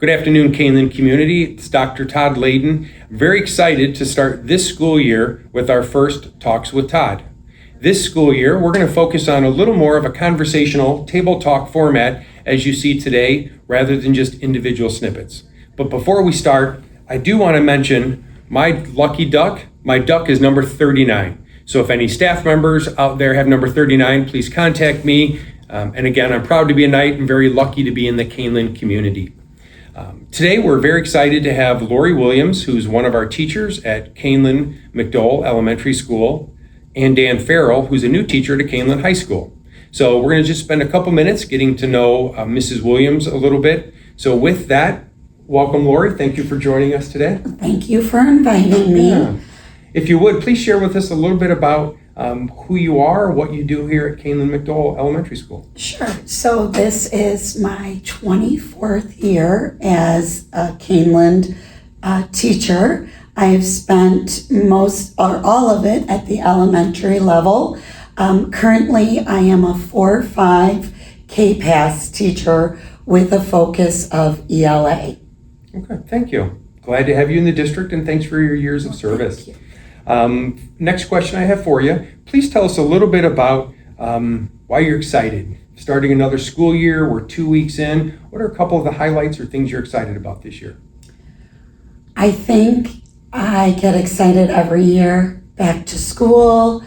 Good afternoon, Kaneland community. It's Dr. Todd Layden. Very excited to start this school year with our first Talks with Todd. This school year, we're going to focus on a little more of a conversational table talk format as you see today, rather than just individual snippets. But before we start, I do want to mention my lucky duck. My duck is number 39. So if any staff members out there have number 39, please contact me. And again, I'm proud to be a Knight and very lucky to be in the Kaneland community. Today, we're very excited to have Lori Williams, who's one of our teachers at Kaneland McDowell Elementary School, and Dan Farrell, who's a new teacher at Kaneland High School. So we're going to just spend a couple minutes getting to know Mrs. Williams a little bit. So with that, welcome, Lori. Thank you for joining us today. Thank you for inviting me. Yeah. If you would, please share with us a little bit about who you are, what you do here at Kaneland McDowell Elementary School. Sure. So this is my 24th year as a Kaneland teacher. I've spent most or all of it at the elementary level. Currently, I am a 4-5 K-PAS teacher with a focus of ELA. Okay, thank you. Glad to have you in the district, and thanks for your years of service. Thank you. Next question I have for you. Please tell us a little bit about why you're excited. Starting another school year, we're 2 weeks in. What are a couple of the highlights or things you're excited about this year? I think I get excited every year back to school.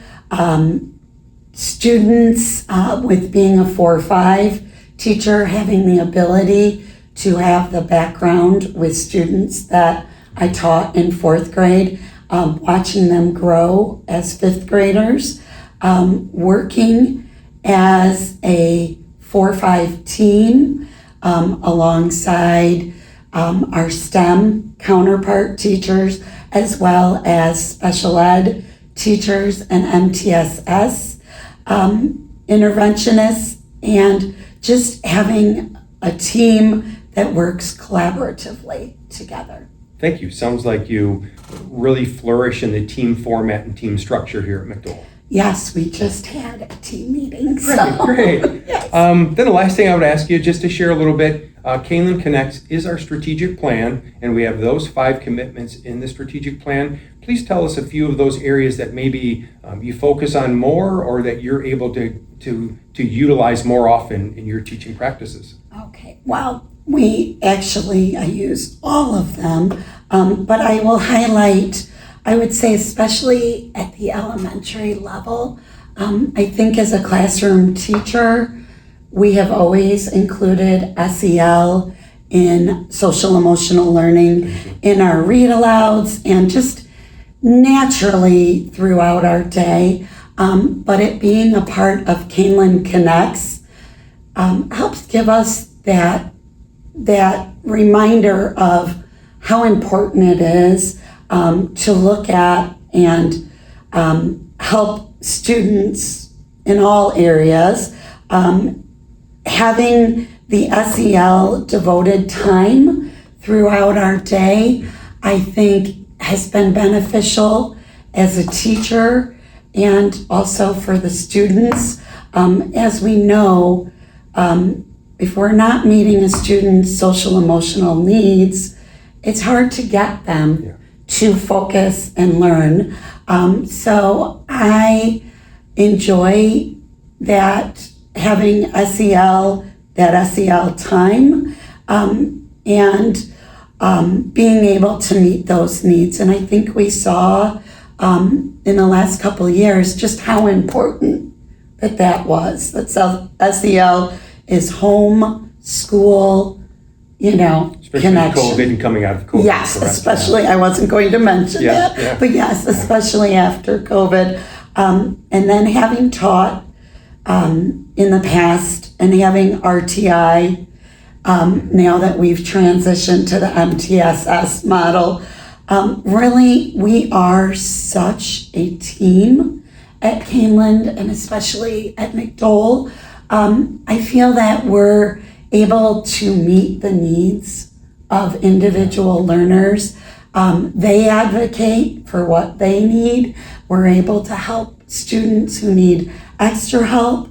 Students with being a 4-5 teacher, having the ability to have the background with students that I taught in 4th grade, watching them grow as 5th graders, working as a 4-5 team alongside our STEM counterpart teachers, as well as special ed teachers and MTSS interventionists, and just having a team that works collaboratively together. Thank you. Sounds like you really flourish in the team format and team structure here at McDowell. Yes, we just had a team meeting. Great. Yes. Then the last thing I would ask you, just to share a little bit, Kaneland Connects is our strategic plan, and we have those 5 commitments in the strategic plan. Please tell us a few of those areas that maybe you focus on more, or that you're able to utilize more often in your teaching practices. Okay, well, I use all of them, but I will highlight, I would say especially at the elementary level, I think as a classroom teacher, we have always included SEL in social emotional learning in our read alouds and just naturally throughout our day. But it being a part of Kaneland Connects helps give us that reminder of how important it is to look at and help students in all areas. Having the SEL devoted time throughout our day, I think has been beneficial as a teacher and also for the students. As we know, if we're not meeting a student's social emotional needs, it's hard to get them to focus and learn. So I enjoy that, having that SEL time, and being able to meet those needs. And I think we saw in the last couple of years just how important that was. That SEL is home, school, Especially connection. COVID and coming out of COVID. Yes, especially, I wasn't going to mention that, but yes, especially after COVID. And then having taught in the past and having RTI, now that we've transitioned to the MTSS model, really we are such a team at Kaneland and especially at McDowell. I feel that we're able to meet the needs of individual learners. They advocate for what they need. We're able to help students who need extra help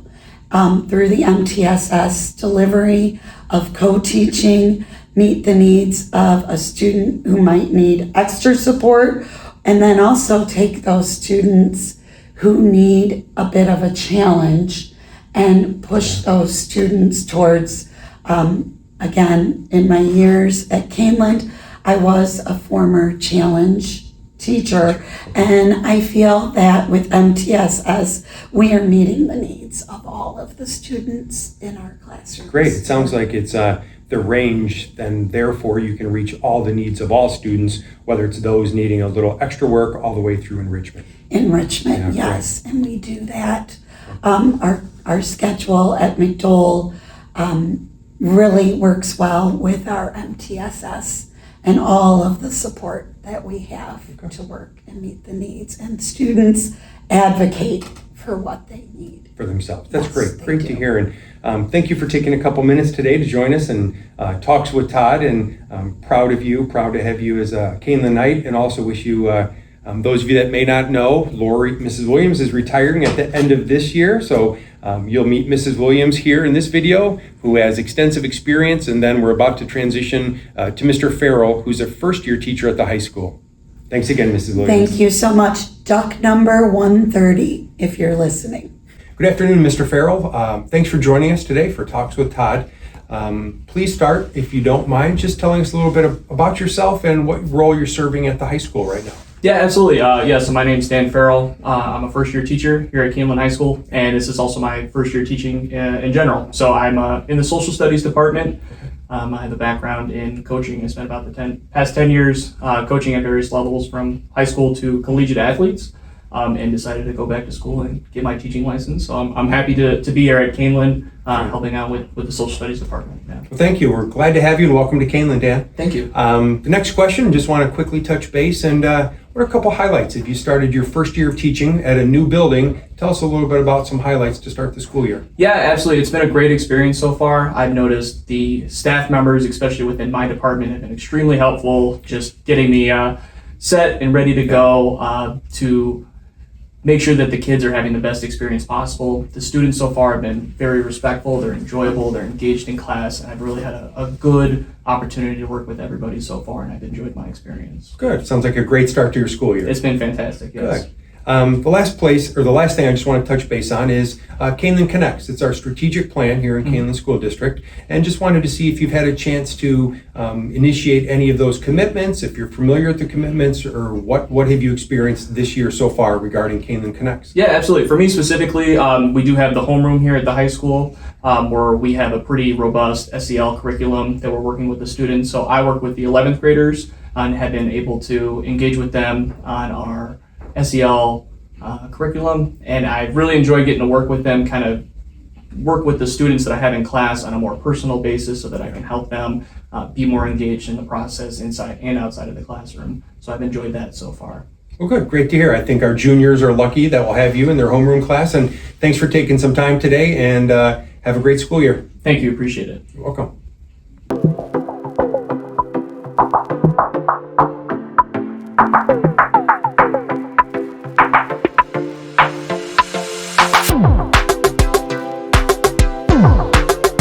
through the MTSS delivery of co-teaching meet the needs of a student who might need extra support, and then also take those students who need a bit of a challenge and push those students towards, again, in my years at Caneland, I was a former challenge teacher, and I feel that with MTSS, we are meeting the needs of all of the students in our classrooms. Great. It sounds like it's the range, then therefore you can reach all the needs of all students, whether it's those needing a little extra work all the way through enrichment. Enrichment, Yeah, yes, and we do that. Our schedule at McDowell really works well with our MTSS and all of the support that we have to work and meet the needs. And students advocate for what they need. For themselves. That's Yes, great. they Great do. to hear. And thank you for taking a couple minutes today to join us and Talks with Todd. And I'm proud of you, proud to have you as a Canelandite, and also wish you, those of you that may not know, Mrs. Williams is retiring at the end of this year. So you'll meet Mrs. Williams here in this video, who has extensive experience. And then we're about to transition to Mr. Farrell, who's a first-year teacher at the high school. Thanks again, Mrs. Williams. Thank you so much. Duck number 130, if you're listening. Good afternoon, Mr. Farrell. Thanks for joining us today for Talks with Todd. Please start, if you don't mind, just telling us a little bit about yourself and what role you're serving at the high school right now. Yeah, absolutely. So my name's Dan Farrell. I'm a first-year teacher here at Caneland High School, and this is also my first year teaching in general. So I'm in the social studies department. I have a background in coaching. I spent about the past 10 years coaching at various levels from high school to collegiate athletes, and decided to go back to school and get my teaching license. So I'm happy to be here at Caneland, helping out with the social studies department. Yeah. Well, thank you. We're glad to have you, and welcome to Caneland, Dan. Thank you. The next question, just want to quickly touch base, and what are a couple highlights? If you started your first year of teaching at a new building, tell us a little bit about some highlights to start the school year. Yeah, absolutely. It's been a great experience so far. I've noticed the staff members, especially within my department, have been extremely helpful, just getting me set and ready to go to make sure that the kids are having the best experience possible. The students so far have been very respectful, they're enjoyable, they're engaged in class, and I've really had a good opportunity to work with everybody so far, and I've enjoyed my experience. Good. Sounds like a great start to your school year. It's been fantastic, yes. Good. The last thing I just want to touch base on is Caneland Connects. It's our strategic plan here in Caneland School District, and just wanted to see if you've had a chance to initiate any of those commitments, if you're familiar with the commitments, or what have you experienced this year so far regarding Caneland Connects? Yeah, absolutely. For me specifically, we do have the homeroom here at the high school where we have a pretty robust SEL curriculum that we're working with the students. So I work with the 11th graders and have been able to engage with them on our SEL curriculum, and I really enjoy getting to work with them, kind of work with the students that I have in class on a more personal basis so that I can help them be more engaged in the process inside and outside of the classroom. So I've enjoyed that so far. Well, good. Great to hear. I think our juniors are lucky that we'll have you in their homeroom class, and thanks for taking some time today, and have a great school year. Thank you, appreciate it. You're welcome.